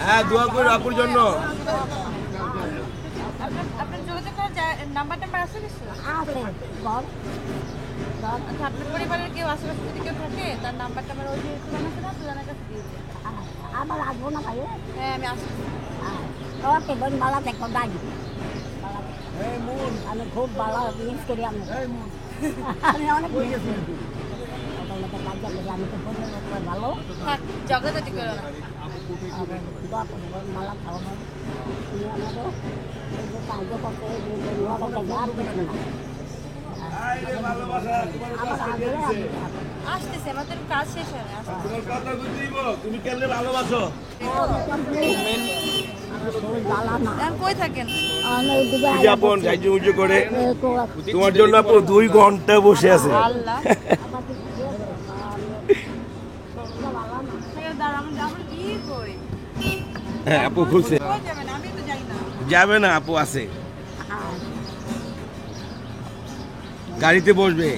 হ্যাঁ দোয়া করি আপুর জন্য। আপনার যোগাযোগ করার নাম্বার আছে কিছু? আচ্ছা, আপনার পরিবারের কেউ আশেপাশে যদি কেউ থাকে তার নাম্বারটা আমার ওই যে তুলানা আছে না, তুলানার কাছে দিয়ে দিন। আমার আসবো না ভাই। হ্যাঁ আমি আসছি। ওকে বোন বালা দেখো দাঁড়ি আমি খুব ভালো মিস করি আমি অনেক মিস করি আমি তো ভালো থাক জগাজগি করো না। মালা খাওয়ানো তুমি আমাদের সাহায্য করতে আর কিছু না আসতেছে আমাদের কাজ শেষ হয় না। তুমি কেমনে ভালোবাসো? এখন কই থাকেন? আপন সাহায্য করে তোমার জন্য আপু 2 ঘন্টা বসে আছে। আল্লাহ কি করি? হ্যাঁ আপু খুলছে। কই যাবেন? আমি তো যাই না। যাবে না আপু আছে, গাড়িতে বসবে।